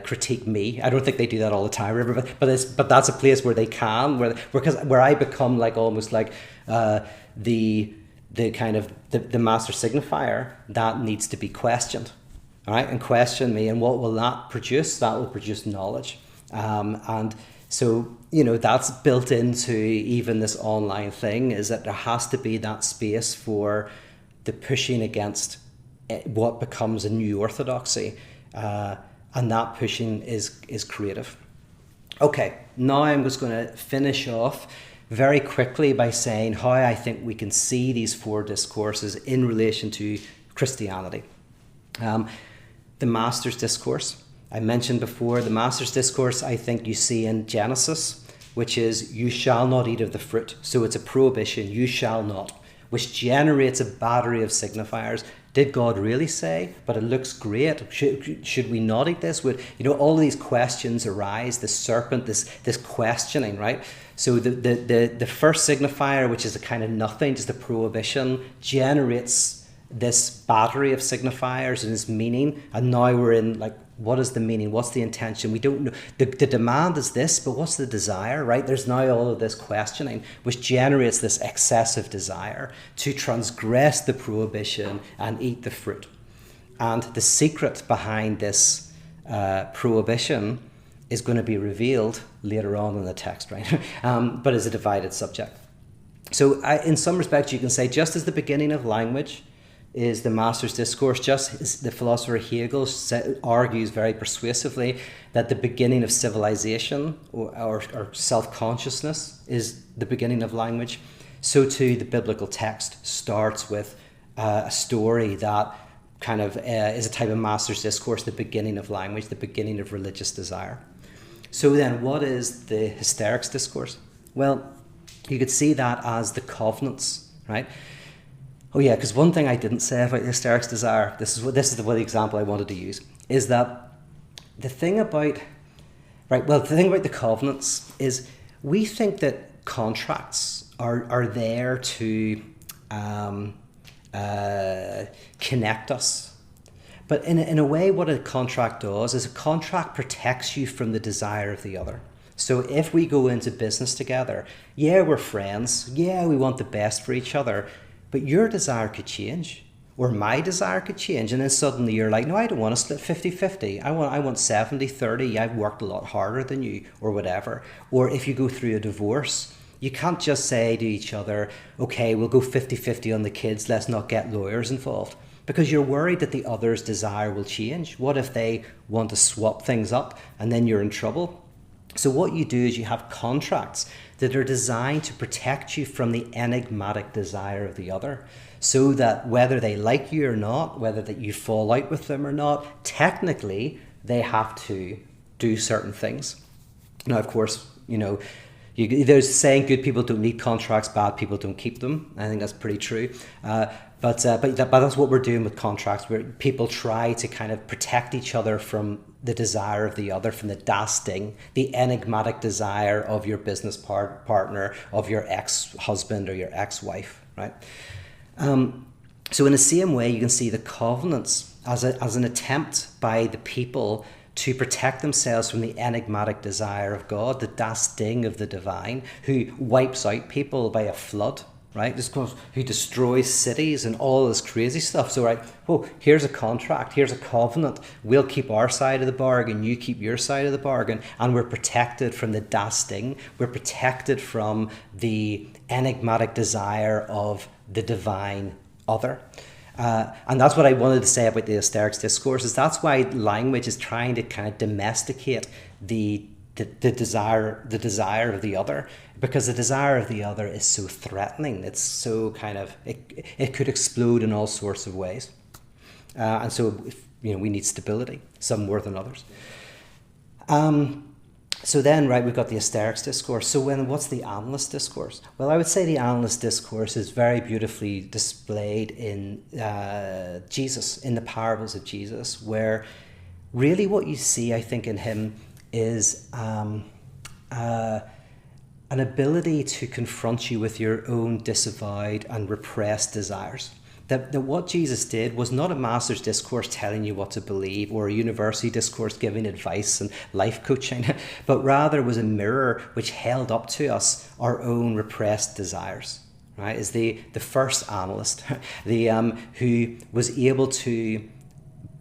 S1: critique me. I don't think they do that all the time, but that's a place where they can, where I become like almost like the kind of the master signifier that needs to be questioned, all right, and question me, and what will that produce? That will produce knowledge, and so that's built into even this online thing, is that there has to be that space for the pushing against what becomes a new orthodoxy, and that pushing is creative. Okay, now I'm just going to finish off very quickly by saying how I think we can see these four discourses in relation to Christianity. The Master's Discourse, I mentioned before, the Master's Discourse I think you see in Genesis, which is you shall not eat of the fruit. So it's a prohibition, you shall not, which generates a battery of signifiers. Did God really say? But it looks great. Should we not eat this? All of these questions arise. The serpent, this questioning, right? So the first signifier, which is a kind of nothing, just a prohibition, generates this battery of signifiers and its meaning. And now we're in like, what is the meaning? What's the intention? We don't know. The demand is this, but what's the desire, right? There's now all of this questioning, which generates this excessive desire to transgress the prohibition and eat the fruit. And the secret behind this prohibition is going to be revealed later on in the text, right? But is a divided subject. So in some respects, you can say just as the beginning of language is the Master's Discourse, just as the philosopher Hegel argues very persuasively that the beginning of civilization or self-consciousness is the beginning of language, so too the biblical text starts with a story that kind of is a type of Master's Discourse, the beginning of language, the beginning of religious desire. So then what is the Hysterics Discourse? Well, you could see that as the covenants, right? Oh yeah, because one thing I didn't say about the hysterics desire, this is the example I wanted to use, is that the thing about the covenants is we think that contracts are there to connect us. But in a way, what a contract does is a contract protects you from the desire of the other. So if we go into business together, yeah, we're friends, yeah, we want the best for each other, but your desire could change, or my desire could change, and then suddenly you're like, no, I don't want to split 50-50. I want 70-30. I've worked a lot harder than you, or whatever. Or if you go through a divorce, you can't just say to each other, okay, we'll go 50-50 on the kids, let's not get lawyers involved. Because you're worried that the other's desire will change. What if they want to swap things up, and then you're in trouble? So what you do is you have contracts that are designed to protect you from the enigmatic desire of the other, so that whether they like you or not, whether that you fall out with them or not, technically they have to do certain things. Now, of course, there's a saying, good people don't need contracts, bad people don't keep them. I think that's pretty true. But that's what we're doing with contracts, where people try to kind of protect each other from the desire of the other, from the das Ding, the enigmatic desire of your business partner, of your ex-husband or your ex-wife, right? So in the same way, you can see the covenants as an attempt by the people to protect themselves from the enigmatic desire of God, the das Ding of the divine, who wipes out people by a flood, right? Who destroys cities and all this crazy stuff. So, right, here's a contract, here's a covenant. We'll keep our side of the bargain, you keep your side of the bargain, and we're protected from the das Ding. We're protected from the enigmatic desire of the divine other. And that's what I wanted to say about the hysterics discourse, is that's why language is trying to kind of domesticate the desire of the other, because the desire of the other is so threatening. It's so kind of, it could explode in all sorts of ways. And so, we need stability, some more than others. So then, right, we've got the hysterics discourse. So what's the analyst discourse? Well, I would say the analyst discourse is very beautifully displayed in Jesus, in the parables of Jesus, where really what you see, I think, in him is an ability to confront you with your own disavowed and repressed desires. That what Jesus did was not a master's discourse telling you what to believe, or a university discourse giving advice and life coaching, but rather was a mirror which held up to us our own repressed desires. Right? Is the first analyst, who was able to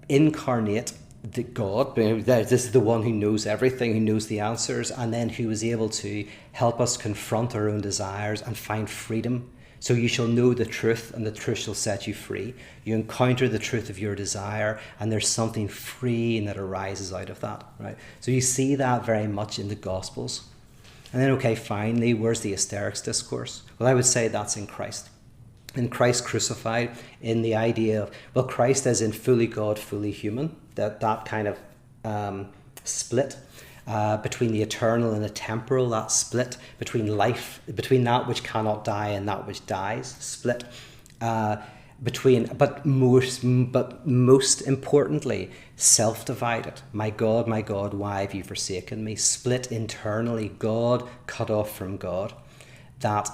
S1: incarnate the God. This is the one who knows everything, who knows the answers, and then who was able to help us confront our own desires and find freedom. So you shall know the truth, and the truth shall set you free. You encounter the truth of your desire, and there's something freeing that arises out of that, right? So you see that very much in the Gospels. And then, okay, finally, where's the hysterics discourse? Well, I would say that's in Christ. In Christ crucified, in the idea of, Christ as in fully God, fully human, that kind of split between the eternal and the temporal, that split between life, between that which cannot die and that which dies, split but most importantly, self-divided. My God, why have you forsaken me? Split internally, God cut off from God. That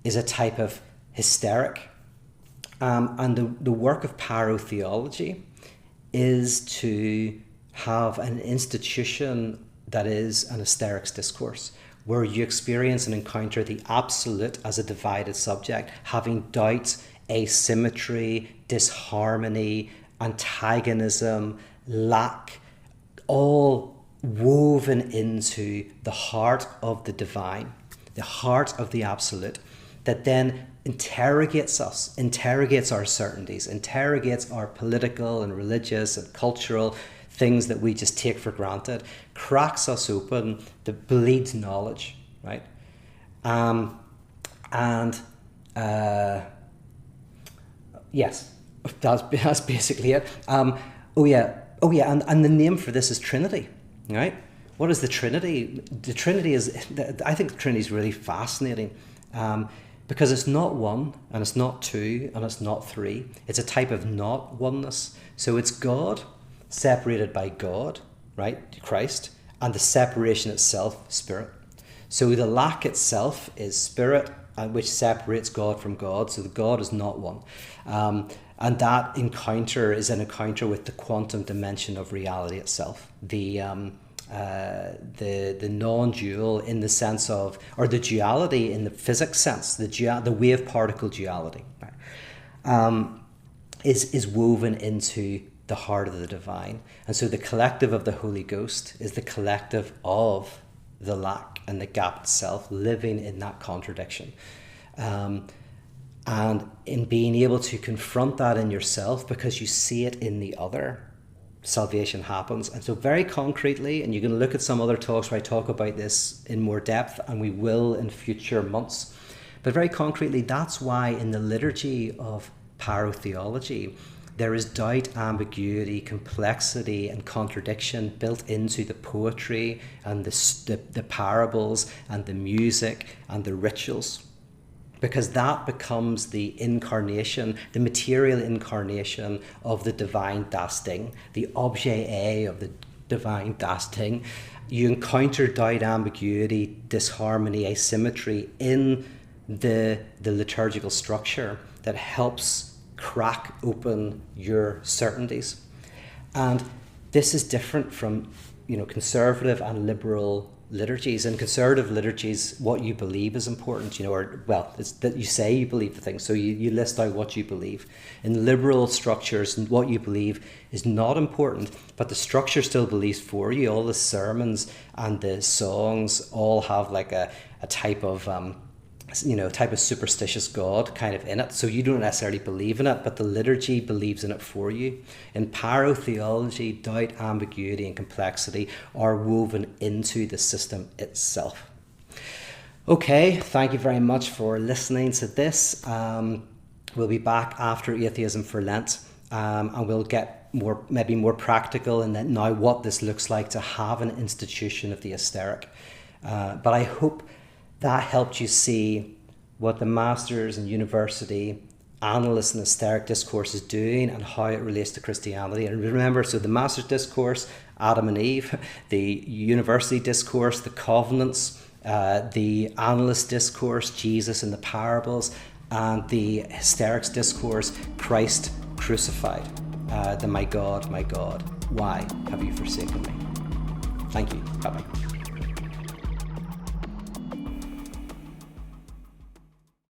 S1: is a type of hysteric. And the work of parotheology is to have an institution that is an hysterics discourse, where you experience and encounter the absolute as a divided subject, having doubt, asymmetry, disharmony, antagonism, lack, all woven into the heart of the divine. the heart of the absolute, that then interrogates us, interrogates our certainties, interrogates our political and religious and cultural things that we just take for granted, cracks us open, that bleeds knowledge, right? Yes, that's basically it. And the name for this is Trinity, right? What is the Trinity? The Trinity I think the Trinity is really fascinating because it's not one, and it's not two, and it's not three. It's a type of not oneness. So it's God separated by God, right, Christ, and the separation itself, Spirit. So the lack itself is Spirit, which separates God from God. So the God is not one. And that encounter is an encounter with the quantum dimension of reality itself. The non-dual in the sense of, or the duality in the physics sense, the wave-particle duality, right, is woven into the heart of the divine. And so the collective of the Holy Ghost is the collective of the lack and the gap itself, living in that contradiction. And in being able to confront that in yourself because you see it in the other, salvation happens. And so very concretely, and you can look at some other talks where I talk about this in more depth, and we will in future months, but very concretely, that's why in the liturgy of parotheology, there is doubt, ambiguity, complexity, and contradiction built into the poetry and the parables and the music and the rituals. Because that becomes the incarnation, the material incarnation of the divine Das Ding, the objet A of the divine Das Ding. You encounter doubt, ambiguity, disharmony, asymmetry in the liturgical structure that helps crack open your certainties. And this is different from, conservative and liberal liturgies. In conservative liturgies, what you believe is important, it's that you say you believe the thing, so you list out what you believe. In liberal structures, what you believe is not important, but the structure still believes for you. All the sermons and the songs all have like a type of superstitious God kind of in it. So you don't necessarily believe in it, but the liturgy believes in it for you. In parotheology, doubt, ambiguity, and complexity are woven into the system itself. Okay, thank you very much for listening to this. We'll be back after Atheism for Lent, and we'll get maybe more practical in that now what this looks like to have an institution of the Hysteric. But I hope that helped you see what the Masters and University, Analyst and Hysteric Discourse is doing and how it relates to Christianity. And remember, so the Masters Discourse, Adam and Eve, the University Discourse, the Covenants, the Analyst Discourse, Jesus and the parables, and the Hysterics Discourse, Christ crucified. The my God, why have you forsaken me? Thank you. Bye-bye.